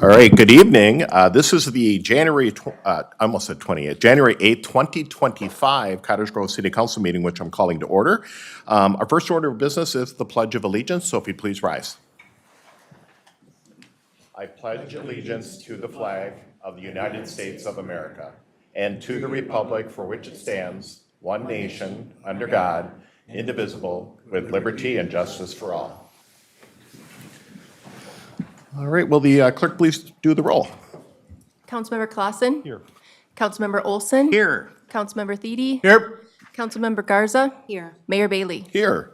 All right, good evening. This is the January 8th, 2025 Cottage Grove City Council meeting, which I'm calling to order. Our first order of business is the Pledge of Allegiance, so if you please rise. I pledge allegiance to the flag of the United States of America and to the republic for which it stands, one nation, under God, indivisible, with liberty and justice for all. All right, will the clerk please do the roll? Councilmember Clausen. Here. Councilmember Olsen. Here. Councilmember Thiede. Here. Councilmember Garza. Here. Mayor Bailey. Here.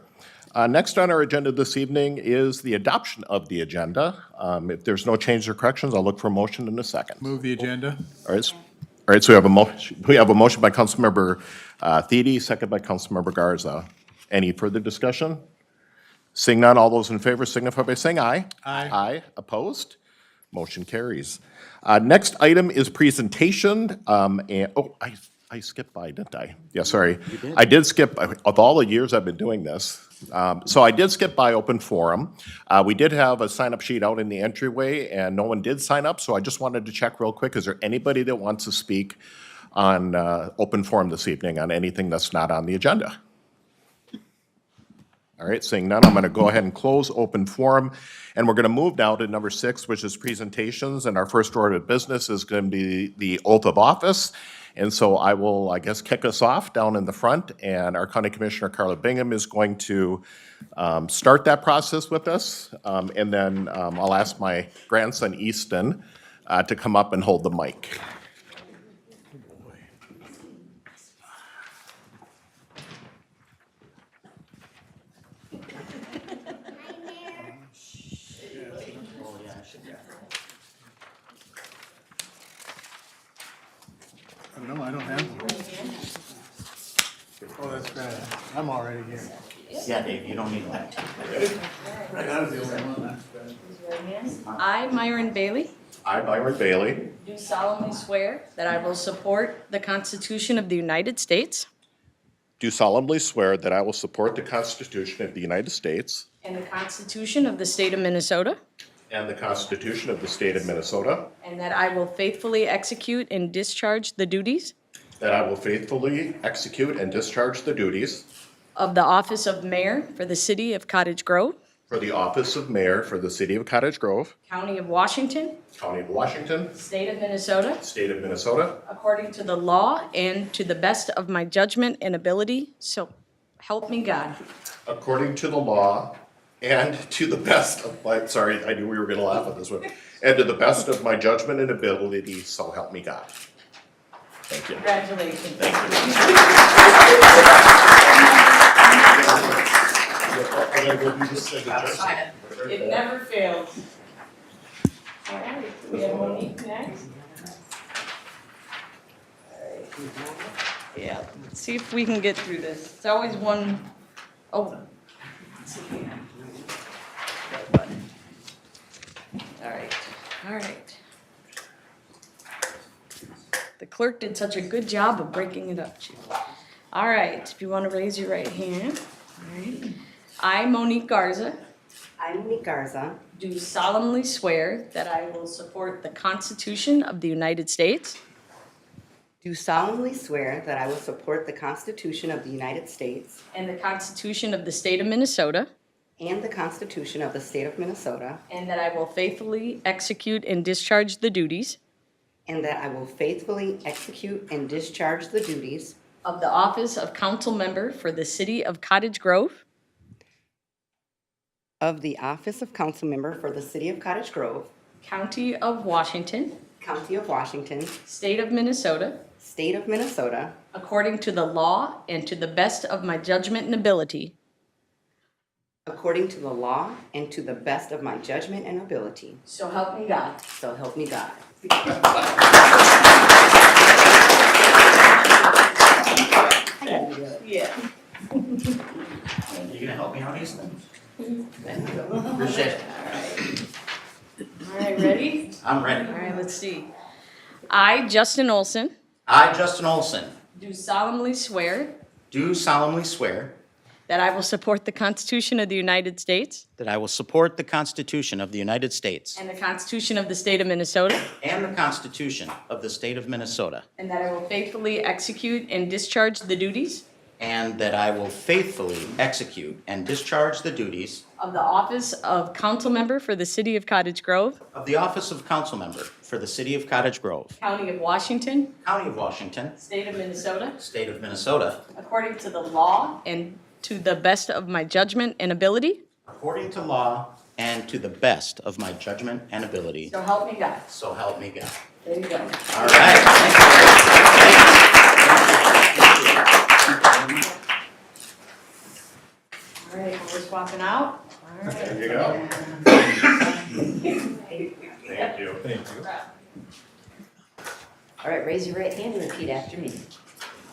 Next on our agenda this evening is the adoption of the agenda. If there's no changes or corrections, I'll look for a motion in a second. Move the agenda. All right, so we have a motion. We have a motion by Councilmember Thiede, second by Councilmember Garza. Any further discussion? Seeing none, all those in favor signify by saying aye. Aye. Aye. Opposed? Motion carries. Next item is presentation. I skipped by, didn't I? Yeah, sorry. I did skip, of all the years I've been doing this. So I did skip by open forum. We did have a sign-up sheet out in the entryway, and no one did sign up, so I just wanted to check real quick. Is there anybody that wants to speak on open forum this evening on anything that's not on the agenda? All right, seeing none, I'm going to go ahead and close open forum, and we're going to move now to number 6, which is presentations, and our first order of business is going to be the oath of office. And so I will, I guess, kick us off down in the front, and our County Commissioner, Carla Bingham, is going to start that process with us, and then I'll ask my grandson, Easton, to come up and hold the mic. No, I don't have one. Oh, that's bad. I'm already here. Yeah, Dave, you don't need that. I was the only one, that's bad. I, Myron Bailey, I, Myron Bailey, do solemnly swear that I will support the Constitution of the United States do solemnly swear that I will support the Constitution of the United States and the Constitution of the State of Minnesota, and the Constitution of the State of Minnesota, and that I will faithfully execute and discharge the duties that I will faithfully execute and discharge the duties of the office of mayor for the city of Cottage Grove, for the office of mayor for the city of Cottage Grove, county of Washington, county of Washington, state of Minnesota, state of Minnesota, according to the law and to the best of my judgment and ability, so help me God. according to the law and to the best of my, sorry, I knew we were going to laugh at this one, and to the best of my judgment and ability, so help me God. Thank you. Congratulations. Thank you. It never fails. All right, we have Monique next. Yeah, let's see if we can get through this. It's always one, oh. Let's see. All right. The clerk did such a good job of breaking it up, Chief. All right, if you want to raise your right hand. All right. I, Monique Garza, I, Monique Garza, do solemnly swear that I will support the Constitution of the United States do solemnly swear that I will support the Constitution of the United States and the Constitution of the State of Minnesota, and the Constitution of the State of Minnesota, and that I will faithfully execute and discharge the duties and that I will faithfully execute and discharge the duties of the office of council member for the city of Cottage Grove, of the office of council member for the city of Cottage Grove, county of Washington, county of Washington, state of Minnesota, state of Minnesota, according to the law and to the best of my judgment and ability. according to the law and to the best of my judgment and ability. So help me God. So help me God. I gotta do it. Yeah. You gonna help me out, Easton? Appreciate it. All right, ready? I'm ready. All right, let's see. I, Justin Olsen, I, Justin Olsen, do solemnly swear do solemnly swear that I will support the Constitution of the United States that I will support the Constitution of the United States and the Constitution of the State of Minnesota, and the Constitution of the State of Minnesota, and that I will faithfully execute and discharge the duties and that I will faithfully execute and discharge the duties of the office of council member for the City of Cottage Grove, of the office of council member for the City of Cottage Grove, County of Washington, County of Washington, State of Minnesota, State of Minnesota, according to the law and to the best of my judgment and ability. according to law and to the best of my judgment and ability. So help me God. So help me God. There you go. All right. All right, we're swapping out. All right. There you go. Thank you. Thank you. All right, raise your right hand and repeat after me.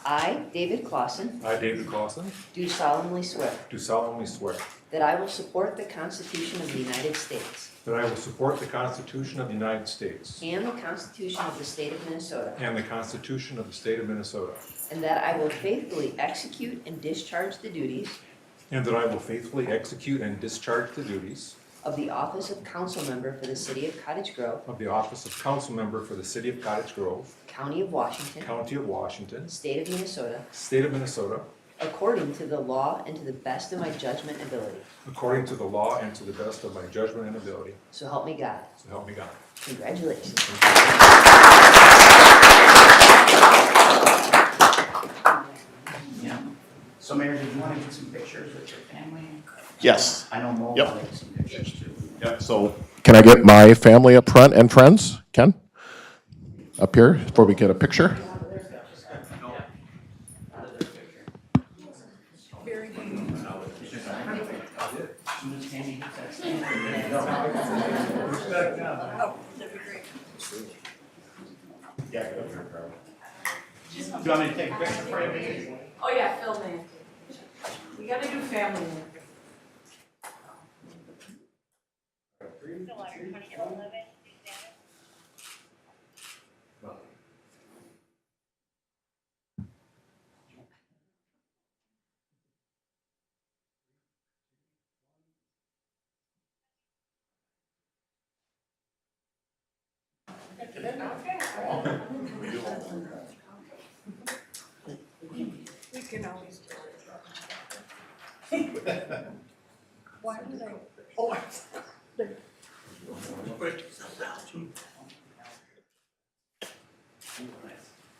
I, David Clausen, I, David Clausen, do solemnly swear do solemnly swear that I will support the Constitution of the United States that I will support the Constitution of the United States and the Constitution of the State of Minnesota, and the Constitution of the State of Minnesota, and that I will faithfully execute and discharge the duties and that I will faithfully execute and discharge the duties of the office of council member for the City of Cottage Grove, of the office of council member for the City of Cottage Grove, County of Washington, County of Washington, State of Minnesota, State of Minnesota, according to the law and to the best of my judgment and ability. according to the law and to the best of my judgment and ability. So help me God. So help me God. Congratulations. Yeah. So Mayor, did you want to get some pictures with your family? Yes. I know Mo Yep. wanted some pictures too. Yep, so can I get my family up front and friends? Ken? Up here before we get a picture? Do you want me to take a picture for you? Oh, yeah, filming. We gotta do family.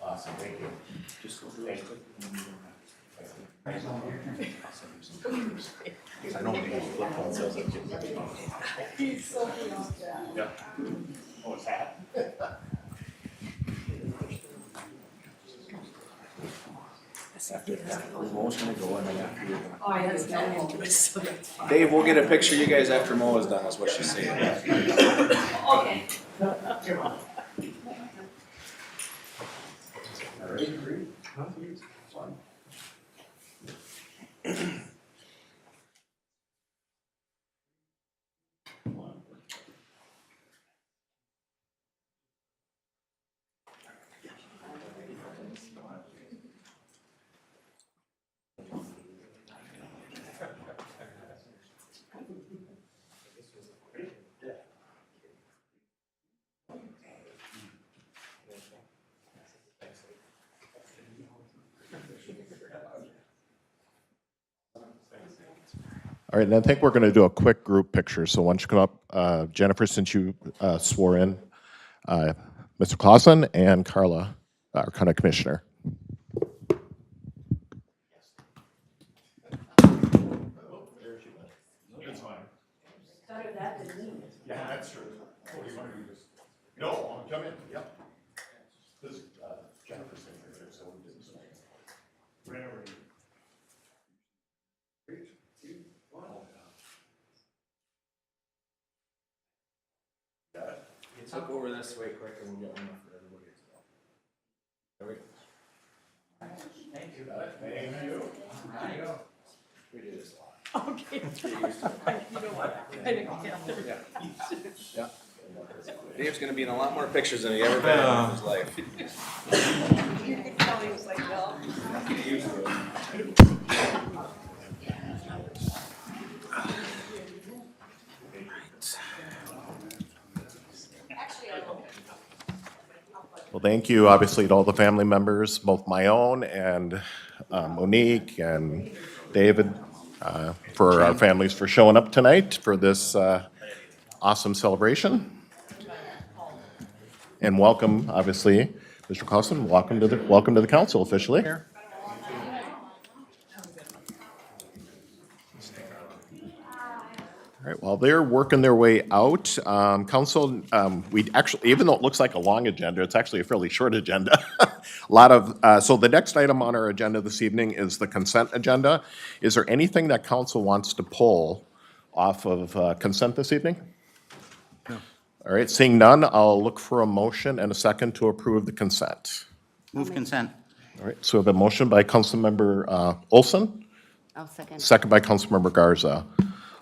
Awesome, thank you. I know these flip phone sales are getting. Yeah. Oh, it's that? Oh, yeah, it's not into it, so that's fine. Dave, we'll get a picture of you guys after Mo is done, is what she's saying. Okay. All right, and I think we're going to do a quick group picture. So why don't you come up, Jennifer, since you swore in, Mr. Clausen and Carla, our county commissioner. Yeah, that's true. What do you want to do? Just no, come in. Yep. This Jennifer's signature, so we did this one. Whenever you. Let's look over this way quick and we'll get one for everybody. There we go. Thank you. Thank you. We do this a lot. Okay. You know what? I didn't get there. Yeah. Dave's gonna be in a lot more pictures than he ever been in his life. You can tell he was like, well. Well, thank you, obviously, to all the family members, both my own and Monique and David, for our families for showing up tonight for this awesome celebration. And welcome, obviously, Mr. Clausen, welcome to the council officially. All right, while they're working their way out, council, we actually, even though it looks like a long agenda, it's actually a fairly short agenda. A lot of, so the next item on our agenda this evening is the consent agenda. Is there anything that council wants to pull off of consent this evening? No. All right, seeing none, I'll look for a motion and a second to approve the consent. Move consent. All right, so we have a motion by Councilmember Olsen, I'll second. second by Councilmember Garza.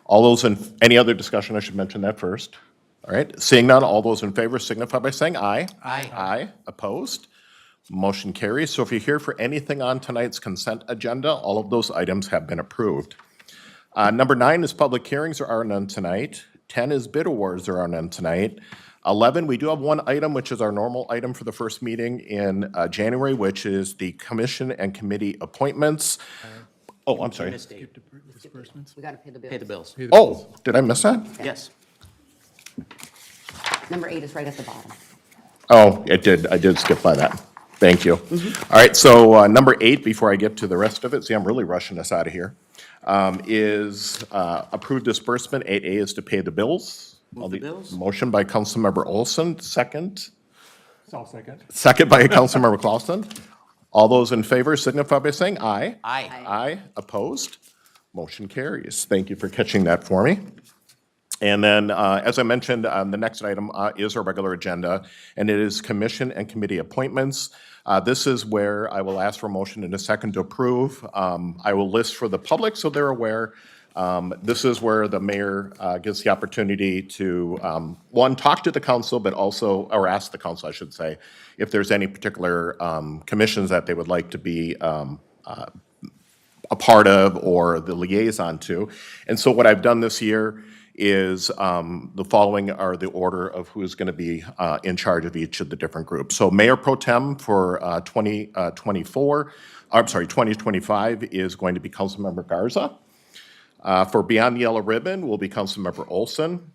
All those in, any other discussion, I should mention that first. All right, seeing none, all those in favor signify by saying aye. Aye. Aye, opposed? Motion carries. So if you're here for anything on tonight's consent agenda, all of those items have been approved. Number 9 is public hearings, there are none tonight. 10 is bid awards, there are none tonight. 11, we do have one item, which is our normal item for the first meeting in January, which is the commission and committee appointments. Oh, I'm sorry. Mistake. Disbursements? We gotta pay the bills. Pay the bills. Oh, did I miss that? Yes. Number 8 is right at the bottom. Oh, I did skip by that. Thank you. All right, so number 8, before I get to the rest of it, see, I'm really rushing us out of here, is approved disbursement. 8A is to pay the bills. Move the bills. Motion by Councilmember Olsen, second. I'll second. Second by Councilmember Clausen. All those in favor signify by saying aye. Aye. Aye, opposed? Motion carries. Thank you for catching that for me. And then, as I mentioned, the next item is our regular agenda, and it is commission and committee appointments. This is where I will ask for a motion in a second to approve. I will list for the public so they're aware. This is where the mayor gets the opportunity to, one, talk to the council, but also, or ask the council, I should say, if there's any particular commissions that they would like to be a part of or the liaison to. And so what I've done this year is the following are the order of who's going to be in charge of each of the different groups. So Mayor Pro Tem for 2025 is going to be Councilmember Garza. For Beyond the Yellow Ribbon will be Councilmember Olsen.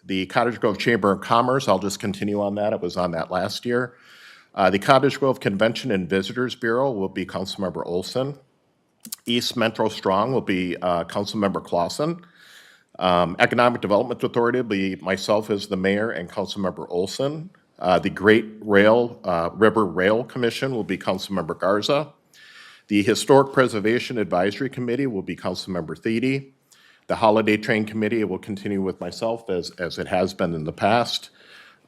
The Cottage Grove Chamber of Commerce, I'll just continue on that. I was on that last year. The Cottage Grove Convention and Visitors Bureau will be Councilmember Olsen. East Metro Strong will be Councilmember Clausen. Economic Development Authority will be myself as the mayor and Councilmember Olsen. The Great River Rail Commission will be Councilmember Garza. The Historic Preservation Advisory Committee will be Councilmember Thiede. The Holiday Train Committee will continue with myself as it has been in the past.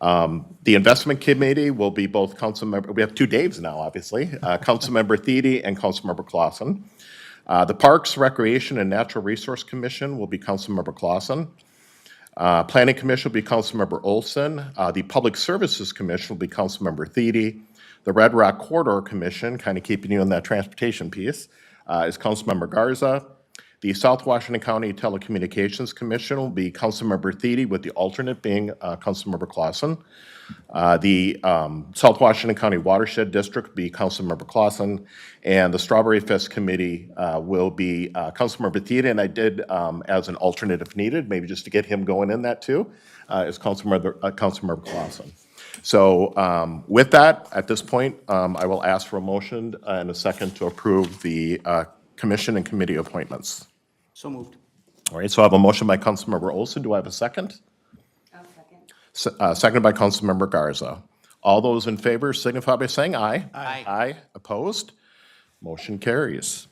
The Investment Committee will be both Councilmember, we have two Daves now, obviously, Councilmember Thiede and Councilmember Clausen. The Parks, Recreation, and Natural Resource Commission will be Councilmember Clausen. Planning Commission will be Councilmember Olsen. The Public Services Commission will be Councilmember Thiede. The Red Rock Corridor Commission, kind of keeping you in that transportation piece, is Councilmember Garza. The South Washington County Telecommunications Commission will be Councilmember Thiede, with the alternate being Councilmember Clausen. The South Washington County Watershed District will be Councilmember Clausen, and the Strawberry Fest Committee will be Councilmember Thiede, and I did as an alternate if needed, maybe just to get him going in that too, is Councilmember Clausen. So with that, at this point, I will ask for a motion and a second to approve the commission and committee appointments. So moved. All right, so I have a motion by Councilmember Olsen. Do I have a second? I'll second. Seconded by Councilmember Garza. All those in favor signify by saying aye. Aye. Aye. Opposed? Motion carries.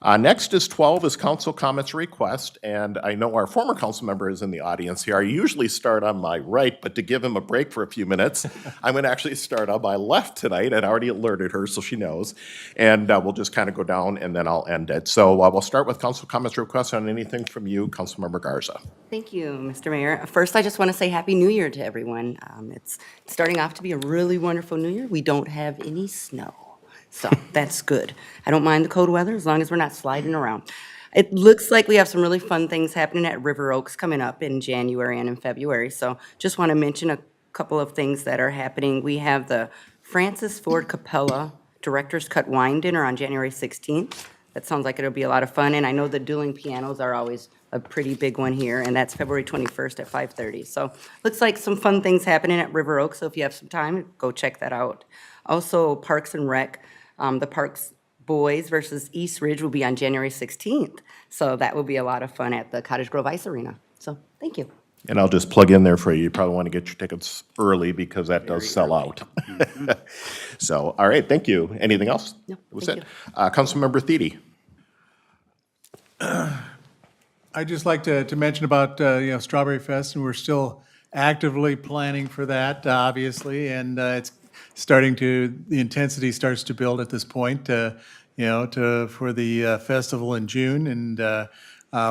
Next is 12 is council comments request, and I know our former council member is in the audience here. I usually start on my right, but to give him a break for a few minutes, I'm going to actually start on my left tonight. I'd already alerted her, so she knows, and we'll just kind of go down, and then I'll end it. So we'll start with council comments request on anything from you, Councilmember Garza. Thank you, Mr. Mayor. First, I just want to say Happy New Year to everyone. It's starting off to be a really wonderful New Year. We don't have any snow, so that's good. I don't mind the cold weather as long as we're not sliding around. It looks like we have some really fun things happening at River Oaks coming up in January and in February, so just want to mention a couple of things that are happening. We have the Francis Ford Capella Director's Cut Wine Dinner on January 16th. That sounds like it'll be a lot of fun, and I know the dueling pianos are always a pretty big one here, and that's February 21st at 5:30. So looks like some fun things happening at River Oak, so if you have some time, go check that out. Also, Parks and Rec, the Parks Boys versus East Ridge will be on January 16th. So that will be a lot of fun at the Cottage Grove Ice Arena. So, thank you. And I'll just plug in there for you. You probably want to get your tickets early because that does sell out. So, all right, thank you. Anything else? No, That was thank it. Councilmember Thiede. I'd just like to mention about, Strawberry Fest, and we're still actively planning for that, obviously, and it's the intensity starts to build at this point, for the festival in June, and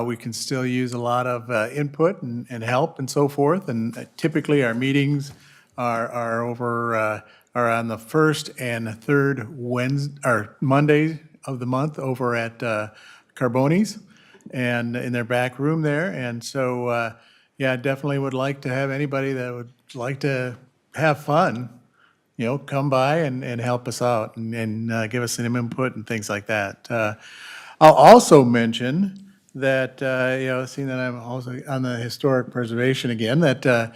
we can still use a lot of input and help and so forth, and typically our meetings are on the first and third Monday of the month over at Carboni's and in their back room there. And so, definitely would like to have anybody that would like to have fun, come by and help us out and give us some input and things like that. I'll also mention that, seeing that I'm also on the historic preservation again, that,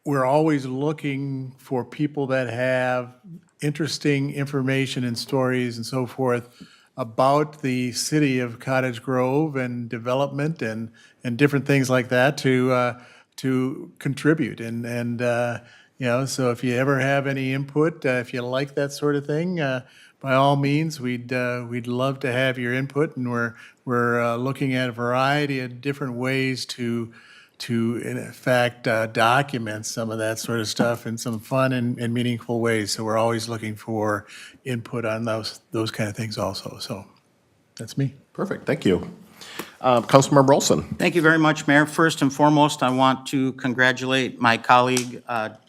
we're always looking for people that have interesting information and stories and so forth about the city of Cottage Grove and development and different things like that to contribute. And so if you ever have any input, if you like that sort of thing, by all means, we'd love to have your input. And we're looking at a variety of different ways to in fact document some of that sort of stuff in some fun and meaningful ways. So we're always looking for input on those kind of things also. So that's me. Perfect, thank you. Councilmember Olsen. Thank you very much, Mayor. First and foremost, I want to congratulate my colleague,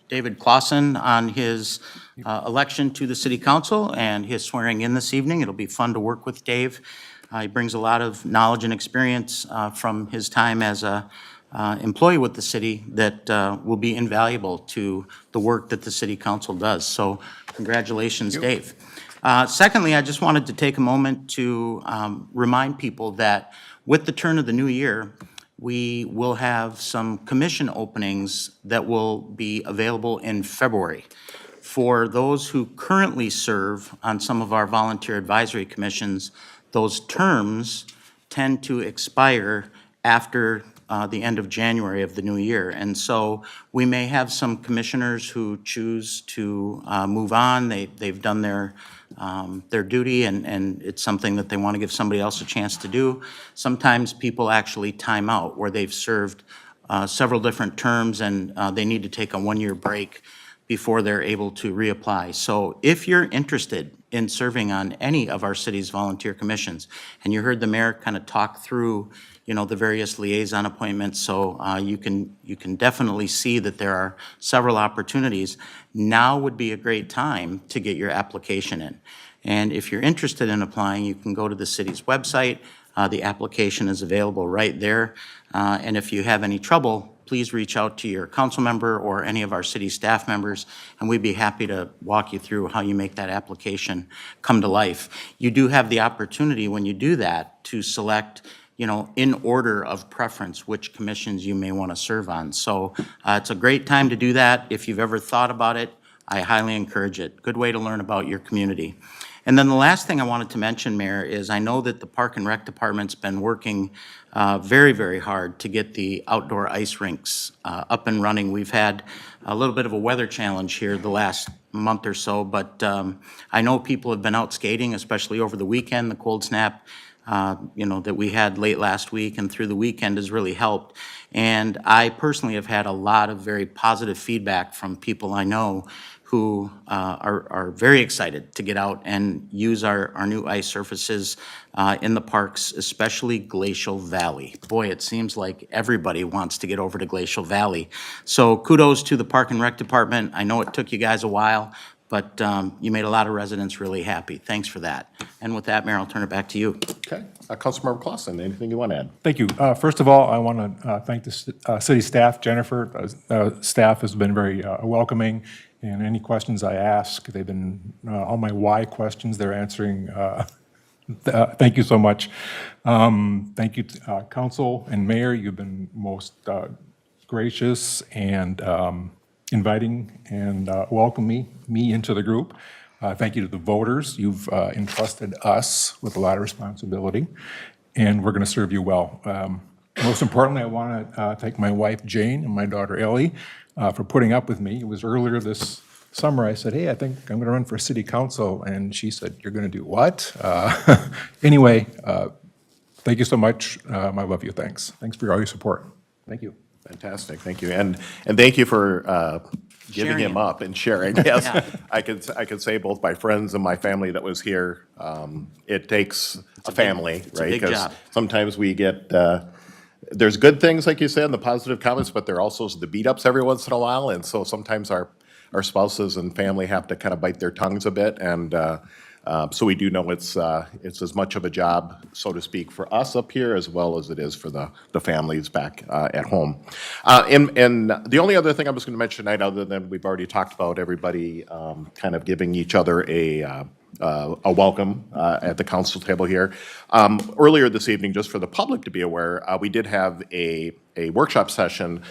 David Clausen, on his election to the City Council and his swearing in this evening. It'll be fun to work with Dave. He brings a lot of knowledge and experience from his time as a employee with the city that will be invaluable to the work that the City Council does. So congratulations, Dave. Secondly, I just wanted to take a moment to remind people that with the turn of the new year, we will have some commission openings that will be available in February. For those who currently serve on some of our volunteer advisory commissions, those terms tend to expire after the end of January of the new year. And so we may have some commissioners who choose to move on. They've done their duty, and it's something that they want to give somebody else a chance to do. Sometimes people actually time out where they've served several different terms and they need to take a one-year break before they're able to reapply. So if you're interested in serving on any of our city's volunteer commissions, and you heard the mayor kind of talk through the various liaison appointments, so you can definitely see that there are several opportunities. Now would be a great time to get your application in. And if you're interested in applying, you can go to the city's website. The application is available right there. And if you have any trouble, please reach out to your council member or any of our city staff members, and we'd be happy to walk you through how you make that application come to life. You do have the opportunity when you do that to select in order of preference, which commissions you may want to serve on. So it's a great time to do that. If you've ever thought about it, I highly encourage it. Good way to learn about your community. And then the last thing I wanted to mention, Mayor, is I know that the Park and Rec Department's been working very, very hard to get the outdoor ice rinks up and running. We've had a little bit of a weather challenge here the last month or so, but I know people have been out skating, especially over the weekend. The cold snap that we had late last week and through the weekend has really helped. And I personally have had a lot of very positive feedback from people I know who are very excited to get out and use our new ice surfaces in the parks, especially Glacial Valley. Boy, it seems like everybody wants to get over to Glacial Valley. So kudos to the Park and Rec Department. I know it took you guys a while, but you made a lot of residents really happy. Thanks for that. And with that, Mayor, I'll turn it back to you. Okay. Councilmember Clausen, anything you want to add? Thank you. First of all, I want to thank the city staff. Jennifer, staff has been very welcoming And any questions I ask, they've been, all my why questions, they're answering. Thank you so much. Thank you, council and mayor. You've been most gracious and inviting and welcoming me into the group. Thank you to the voters. You've entrusted us with a lot of responsibility, and we're going to serve you well. Most importantly, I want to thank my wife, Jane, and my daughter, Ellie, for putting up with me. It was earlier this summer, I said, hey, I think I'm going to run for city council, and she said, you're going to do what? Anyway, thank you so much. I love you. Thanks. Thanks for all your support. Thank you. Fantastic, thank you. And thank you for giving Sharing him it. up and sharing. Yes, Yeah. I could say both my friends and my family that was here, it takes a family, it's a right? big 'Cause job. sometimes we get, there's good things, like you said, in the positive comments, but there are also the beat-ups every once in a while. And so sometimes our spouses and family have to kind of bite their tongues a bit. And so we do know it's as much of a job, so to speak, for us up here as well as it is for the families back at home. And the only other thing I was going to mention tonight, other than we've already talked about everybody kind of giving each other a welcome at the council table here. Earlier this evening, just for the public to be aware, we did have a workshop session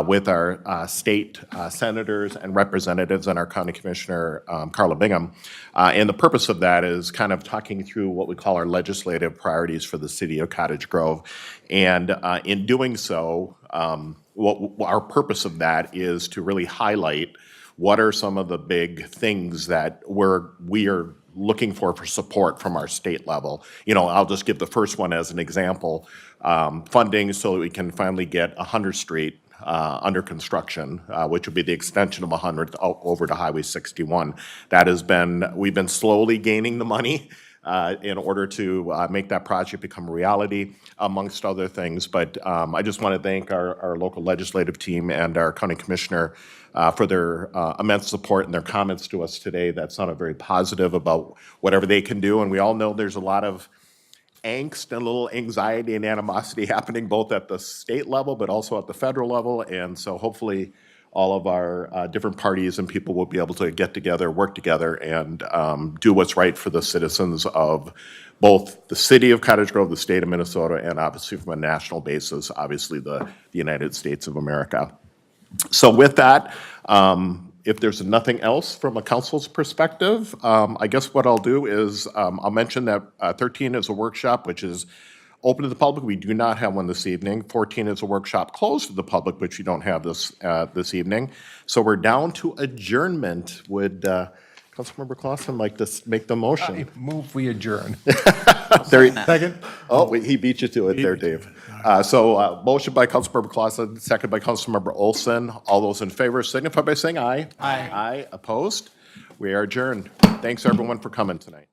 with our state senators and representatives and our county commissioner, Carla Bingham. And the purpose of that is kind of talking through what we call our legislative priorities for the city of Cottage Grove. And in doing so, what our purpose of that is to really highlight what are some of the big things that we are looking for support from our state level. You know, I'll just give the first one as an example. Funding so that we can finally get 100th Street under construction, which would be the extension of 100th over to Highway 61. We've been slowly gaining the money in order to make that project become a reality, amongst other things. But I just want to thank our local legislative team and our county commissioner for their immense support and their comments to us today. That sounded very positive about whatever they can do. And we all know there's a lot of angst and a little anxiety and animosity happening both at the state level but also at the federal level. And so hopefully all of our different parties and people will be able to get together, work together, and do what's right for the citizens of both the city of Cottage Grove, the state of Minnesota, and obviously from a national basis, obviously the United States of America. So with that, if there's nothing else from a council's perspective, I guess what I'll do is I'll mention that 13 is a workshop which is open to the public. We do not have one this evening. 14 is a workshop closed to the public, which we don't have this evening. So we're down to adjournment. Would Councilmember Clausen like to make the motion? Move, we adjourn. Second? Oh, he beat you to it there, Dave. So motion by Councilmember Clausen, second by Councilmember Olsen. All those in favor signify by saying aye. Aye. Aye. Opposed? We are adjourned. Thanks, everyone, for coming tonight.